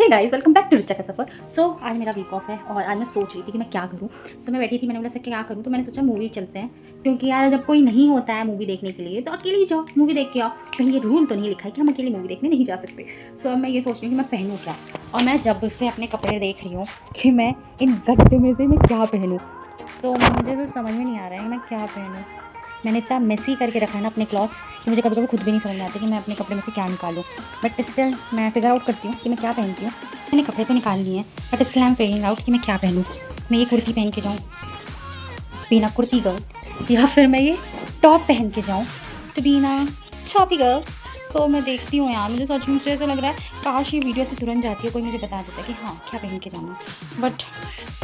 Hey guys, welcome back to Richa का सफ़र। आज मेरा वीक ऑफ है और आज मैं सोच रही थी कि मैं क्या करूँ। मैं बैठी थी, मैंने बोला क्या करूँ, तो मैंने सोचा मूवी चलते हैं, क्योंकि यार जब कोई नहीं होता है मूवी देखने के लिए तो अकेले ही जाओ मूवी देख के आओ। कहीं ये रूल तो नहीं लिखा है कि हम अकेले मूवी देखने नहीं जा सकते। अब मैं ये सोच रही हूँ कि मैं पहनूँ क्या, और मैं जब से अपने कपड़े देख रही हूँ कि मैं इन गड्ढे में से मैं क्या पहनूँ, तो मुझे तो समझ में नहीं आ रहा है मैं क्या पहनूँ। मैंने इतना मेसी करके रखा है ना अपने क्लॉथ्स कि मुझे कभी कभी खुद भी नहीं समझ में आता कि मैं अपने कपड़े में से क्या निकालूँ। बट स्टिल मैं फिगर आउट करती हूँ कि मैं क्या पहनती हूँ। मैंने कपड़े तो निकाल लिए हैं, but still I am figuring out कि मैं क्या पहनूँ। मैं ये कुर्ती पहन के जाऊँ, बिना कुर्ती गर्ल, या फिर मैं ये टॉप पहन के जाऊँ तो बिना चॉपी गर्ल। मैं देखती हूँ यार, मुझे सच में ऐसा लग रहा है काश ये वीडियो से तुरंत जाती है, कोई मुझे बता देता कि हाँ क्या पहन के जाना है। बट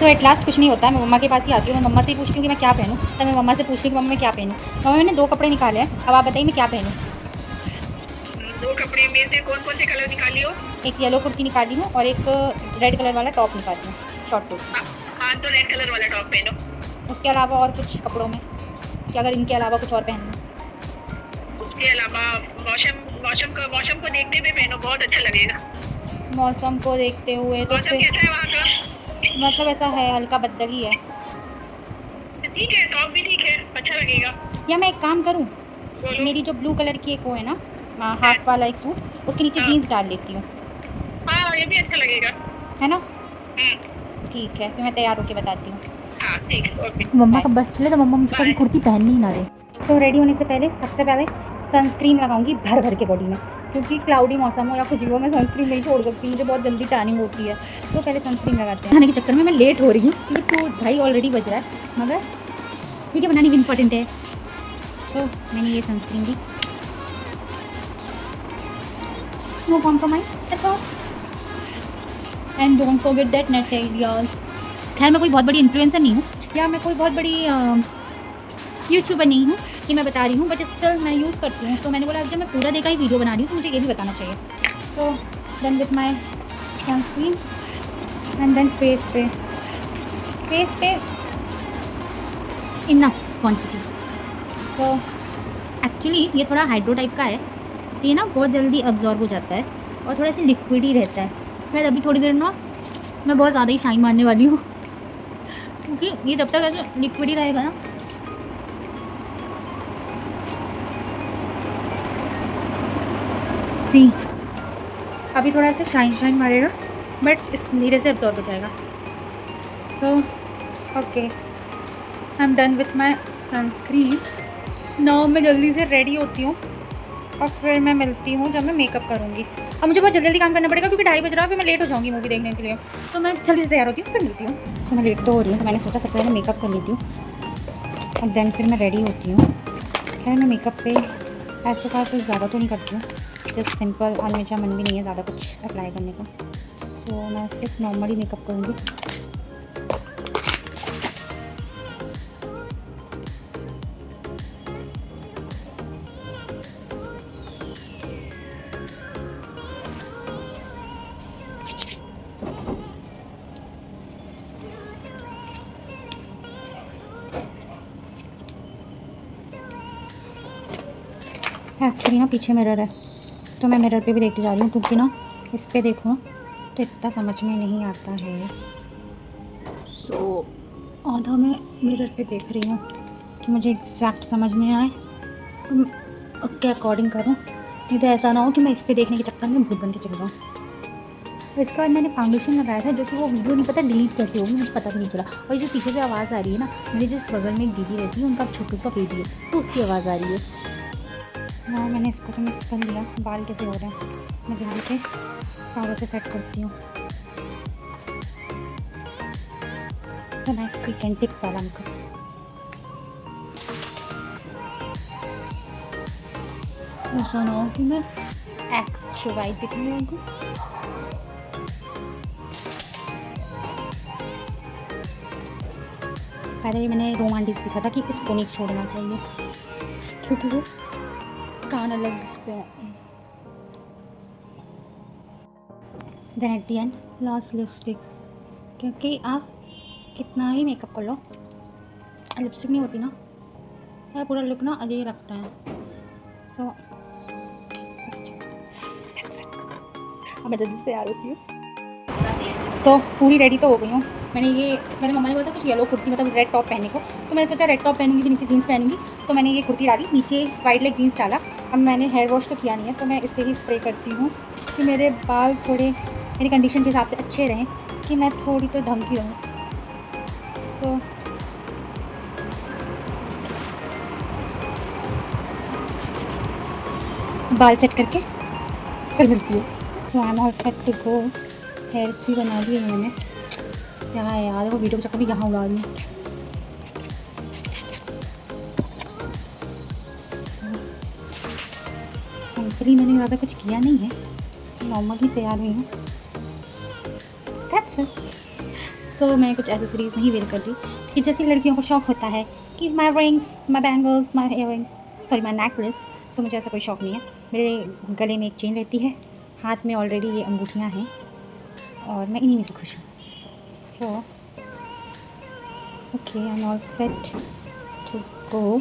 एट लास्ट कुछ नहीं होता है। मैं मम्मा के पास ही आती हूँ, मैं मम्मा से ही पूछती हूँ कि मैं क्या पहनूँ। तब मैं मम्मा से पूछती हूँ कि मम्मा मैं क्या पहनूँ। मम्मा मैंने 2 कपड़े निकाले हैं, अब आप बताइए मैं क्या पहनूँ। 2 कपड़े में से कौन कौन से कलर निकाली हो? एक येलो कुर्ती निकाली हूँ और एक रेड कलर वाला टॉप निकाली हूँ, शॉर्ट कुर्ती। हाँ तो रेड कलर वाला टॉप पहनो। उसके अलावा और कुछ कपड़ों में कि अगर इनके अलावा कुछ और पहनूँ। उसके अलावा मौसम को देखते हुए पहनो, बहुत अच्छा लगेगा। मौसम को देखते हुए तो मौसम फिर कैसा है वहाँ का? मतलब ऐसा है, हल्का बदल ही है। ठीक है, टॉप भी ठीक है, अच्छा लगेगा। या मैं एक काम करूँ, बोलो। मेरी जो ब्लू कलर की एक वो है ना हाफ वाला एक सूट, उसके नीचे हाँ जीन्स डाल लेती हूँ, हाँ, ये भी अच्छा लगेगा। है ना। हम्म, ठीक है, फिर मैं तैयार होके बताती हूँ। हाँ ठीक है, ओके। मम्मा का बस चले तो मम्मा मुझे कभी बाय। कुर्ती पहननी ही ना दे। रेडी होने से पहले सबसे पहले सनस्क्रीन लगाऊंगी भर भर के बॉडी में, क्योंकि क्लाउडी मौसम हो या कुछ भी हो मैं सनस्क्रीन नहीं छोड़ सकती, मुझे बहुत जल्दी टैनिंग होती है। पहले सनस्क्रीन लगाते हैं। खाने के चक्कर में मैं लेट हो रही हूँ क्योंकि 2:30 ऑलरेडी बज रहा है, मगर वीडियो बनानी भी इंपॉर्टेंट है। मैंने ये सनस्क्रीन दी, no compromise at all, and don't forget that net ideas. खैर मैं कोई बहुत बड़ी इन्फ्लुएंसर नहीं हूँ या मैं कोई बहुत बड़ी यूट्यूबर नहीं हूँ कि मैं बता रही हूँ, बट स्टिल मैं यूज़ करती हूँ। तो मैंने बोला जब मैं पूरा देखा ही वीडियो बना रही हूँ तो मुझे ये भी बताना चाहिए। Done with my sunscreen and then face पे इनफ क्वांटिटी। एक्चुअली ये थोड़ा हाइड्रो टाइप का है, तो ये ना बहुत जल्दी अब्जॉर्ब हो जाता है और थोड़ा सा लिक्विड ही रहता है। मैं अभी थोड़ी देर ना मैं बहुत ज़्यादा ही शाइन मारने वाली हूँ, क्योंकि ये जब तक ऐसे लिक्विड ही रहेगा ना, सी अभी थोड़ा सा शाइन मारेगा बट इस धीरे से अब्जॉर्ब हो जाएगा। Okay, I am done with my sunscreen. Now मैं जल्दी से रेडी होती हूँ और फिर मैं मिलती हूँ जब मैं मेकअप करूँगी। अब मुझे बहुत जल्दी काम करना पड़ेगा क्योंकि 2:30 बज रहा है, फिर मैं लेट हो जाऊँगी मूवी देखने के लिए। मैं जल्दी से तैयार होती हूँ, फिर मिलती हूँ। मैं लेट तो हो रही हूँ, तो मैंने सोचा सबसे पहले मेकअप कर लेती हूँ और देन फिर मैं रेडी होती हूँ। खैर मैं मेकअप पे ऐसा खास ज़्यादा तो नहीं करती हूँ, जस्ट सिंपल, और मेरा मन भी नहीं है ज़्यादा कुछ अप्लाई करने का, मैं सिर्फ नॉर्मली मेकअप करूँगी। एक्चुअली ना पीछे मिरर है, तो मैं मिरर पे भी देखती जा रही हूँ, क्योंकि ना इस पर देखो तो इतना समझ में नहीं आता है। आधा मैं मिरर पे देख रही हूँ कि मुझे एग्जैक्ट समझ में आए के अकॉर्डिंग करूँ, नहीं तो ऐसा ना हो कि मैं इस पर देखने के चक्कर में भूत बन के चल जाऊँ। इसके बाद मैंने फाउंडेशन लगाया था, जो कि वो वीडियो नहीं पता डिलीट कैसे होगी, मुझे पता भी नहीं चला। और जो पीछे से आवाज़ आ रही है ना, मेरे जिस बगल में एक दीदी रहती है, उनका छोटू सा बेबी है, तो उसकी आवाज़ आ रही है। ना मैंने इसको तो मिक्स कर लिया, बाल कैसे हो रहे हैं, मैं जल्दी से पावर से सेट करती हूँ। तो मैं क्विक एंड टिप वाला मेकअप, ऐसा ना हो कि मैं एक्स शुगाई दिखने लगूँ। पहले भी मैंने रोमांटिक सीखा था कि इसको नहीं छोड़ना चाहिए, क्योंकि वो कान अलग दिखते हैं। Then at the end last lipstick, क्योंकि आप कितना ही मेकअप कर लो, लिपस्टिक नहीं होती ना, यार पूरा लुक ना अजीब लगता है। अब मैं जल्दी से तैयार होती हूँ। सो पूरी रेडी तो हो गई हूँ। मैंने मम्मा ने बोला था कुछ येलो कुर्ती मतलब रेड टॉप पहनने को, तो मैंने सोचा रेड टॉप पहनूंगी फिर नीचे जीन्स पहनूंगी। सो मैंने ये कुर्ती डाली, नीचे वाइट लेग जीन्स डाला। अब मैंने हेयर वॉश तो किया नहीं है, तो मैं इससे ही स्प्रे करती हूँ कि मेरे बाल थोड़े मेरी कंडीशन के हिसाब से अच्छे रहें, कि मैं थोड़ी तो ढंग की रहूँ। सो बाल सेट करके फिर मिलती हूँ। So I am all set to go. Hairs भी बना दिए मैंने। क्या है यार, देखो वीडियो का चक्कर भी यहाँ उड़ा रही हूँ। सिंपली मैंने ज़्यादा कुछ किया नहीं है, नॉर्मल ही तैयार हुई हूँ। That's it. सो मैं कुछ एसेसरीज नहीं वेयर कर रही कि जैसे लड़कियों को शौक होता है कि my rings, my bangles, my earrings, sorry my necklace. So मुझे ऐसा कोई शौक नहीं है। मेरे गले में एक चेन रहती है, हाथ में ऑलरेडी ये अंगूठियाँ हैं और मैं इन्हीं में से खुश हूँ। So okay, I am all set to go.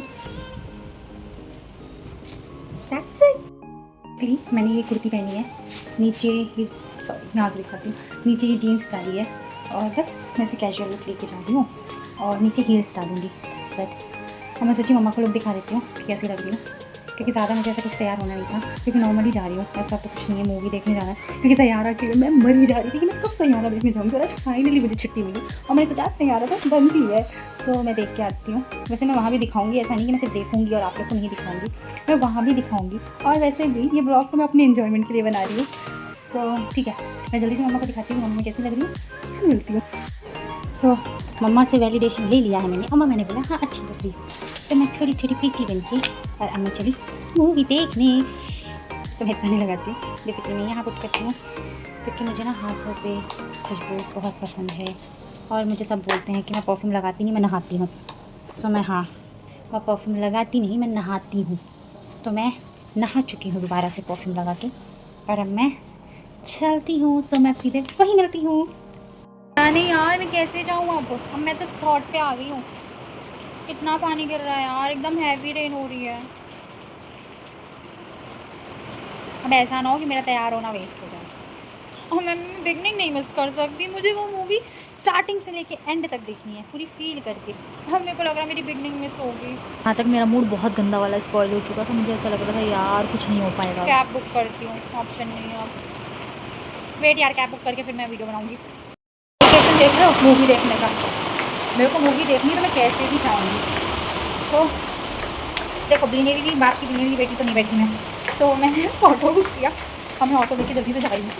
That's it. मैंने ये कुर्ती पहनी है, नीचे ही सॉरी यहाँ से दिखाती हूँ, नीचे ये जीन्स डाली है और बस मैं इसे कैजुअल लुक लेके जा रही हूँ और नीचे हील्स डालूँगी। सेट। और मैं सोची मम्मा को लुक दिखा देती हूँ कि कैसी लग रही हूँ, क्योंकि ज़्यादा मुझे ऐसा कुछ तैयार होना नहीं था, क्योंकि नॉर्मली जा रही हूँ, ऐसा तो कुछ नहीं है। मूवी देखने जाना है, क्योंकि सैयारा के लिए मैं मर ही जा रही थी कि मैं कब सैयारा देखने जाऊँगी। और आज फाइनली मुझे छुट्टी मिली और मैंने सोचा सैयारा तो बंद ही है। सो मैं देख के आती हूँ। वैसे मैं वहाँ भी दिखाऊंगी, ऐसा नहीं कि मैं सिर्फ देखूंगी और आप लोग को नहीं दिखाऊंगी, मैं वहाँ भी दिखाऊंगी। और वैसे भी ये ब्लॉग तो मैं अपने एंजॉयमेंट के लिए बना रही हूँ। सो ठीक है, मैं जल्दी से मम्मा को दिखाती हूँ मम्मा कैसी लग रही है, फिर मिलती हूँ। सो मम्मा से वैलिडेशन ले लिया है मैंने। अम्मा मैंने बोला हाँ अच्छी लग रही है, तो मैं थोड़ी थोड़ी प्रीति बन के और अम्मा चली मूवी देखने। तो मैं इतना नहीं लगाती हूँ, बेसिकली मैं यहाँ पुट करती हूँ क्योंकि मुझे ना हाथों पे खुशबू बहुत पसंद है और मुझे सब बोलते हैं कि मैं परफ्यूम लगाती नहीं, मैं नहाती हूँ। सो मैं मैं परफ्यूम लगाती नहीं, मैं नहाती हूँ। तो मैं नहा चुकी हूँ दोबारा से परफ्यूम लगा के और अब मैं चलती हूँ। सो मैं सीधे वहीं मिलती हूँ। नहीं यार मैं कैसे जाऊँ अब मैं तो स्पॉट पे आ गई हूँ। इतना पानी गिर रहा है यार, एकदम हैवी रेन हो रही है। अब ऐसा ना हो कि मेरा तैयार होना वेस्ट हो जाए। और मैं बिगनिंग नहीं मिस कर सकती, मुझे वो मूवी स्टार्टिंग से लेके एंड तक देखनी है पूरी फील करके। अब मेरे को लग रहा है मेरी बिगनिंग मिस होगी। यहाँ तक मेरा मूड बहुत गंदा वाला स्पॉइल हो चुका था, मुझे ऐसा लग रहा था यार कुछ नहीं हो पाएगा। कैब बुक करती हूँ, ऑप्शन नहीं है अब। वेट यार, कैब बुक करके फिर मैं वीडियो बनाऊँगी। लोकेशन देख रहे हो मूवी देखने का, मेरे को मूवी देखनी है तो मैं कैसे भी जाऊँगी। तो देखो बीनेरी की बात की, बीनेरी की बेटी तो नहीं बैठी मैं, तो मैंने ऑटो बुक किया और मैं ऑटो लेके जल्दी से जा रही हूँ।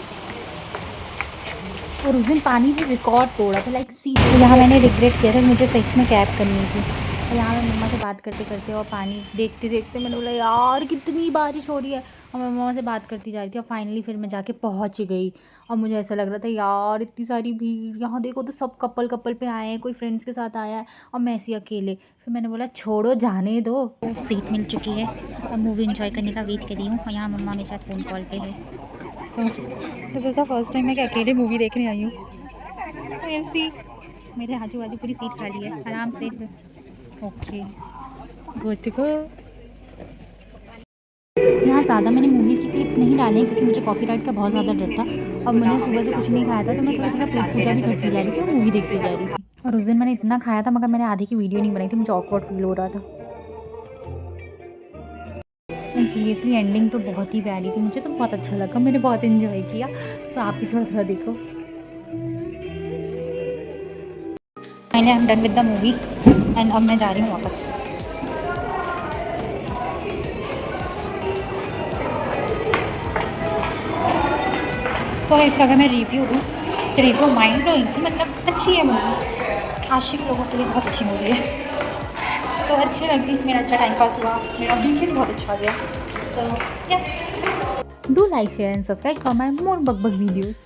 और उस दिन पानी भी रिकॉर्ड तोड़ा था लाइक सी। तो यहाँ मैंने रिग्रेट किया था, मुझे सच में कैब करनी थी। और यहाँ मैं मम्मा से बात करते करते और पानी देखते देखते मैंने बोला यार कितनी बारिश हो रही है, और मैं मम्मा से बात करती जा रही थी और फाइनली फिर मैं जाके पहुँच गई। और मुझे ऐसा लग रहा था यार इतनी सारी भीड़, यहाँ देखो तो सब कपल कपल पे आए हैं, कोई फ्रेंड्स के साथ आया है और मैं ऐसी अकेले। फिर मैंने बोला छोड़ो जाने दो। सीट मिल चुकी है, अब मूवी इन्जॉय करने का वेट कर रही हूँ और यहाँ मम्मा मेरे साथ फ़ोन कॉल पे है। So this is the first time मैं अकेले मूवी देखने आई हूँ। ऐसी मेरे आजू बाजू पूरी सीट खाली है, आराम से। Okay good to go. यहाँ ज़्यादा मैंने मूवी की क्लिप्स नहीं डाले क्योंकि मुझे कॉपीराइट का बहुत ज़्यादा डर था और मैंने सुबह से कुछ नहीं खाया था, तो मैं थोड़ा सा पेट पूजा भी करती जा रही थी और मूवी देखती जा रही थी। और उस दिन मैंने इतना खाया था मगर मैंने आधी की वीडियो नहीं बनाई थी, मुझे ऑकवर्ड फील हो रहा था। एंड सीरियसली एंडिंग तो बहुत ही प्यारी थी, मुझे तो बहुत अच्छा लगा, मैंने बहुत इन्जॉय किया। सो आप भी थोड़ा थोड़ा देखो। Finally I am done with the movie and अब मैं जा रही हूँ वापस। सो इफ अगर मैं रिव्यू दूँ तो रिव्यू माइंड ब्लोइंग थी, मतलब अच्छी है मूवी, आशिक लोगों के लिए बहुत अच्छी मूवी है। सो अच्छी लगी, मेरा अच्छा टाइम पास हुआ, मेरा वीकेंड बहुत अच्छा गया। सो या do like share and subscribe for my more बकबक वीडियोज़।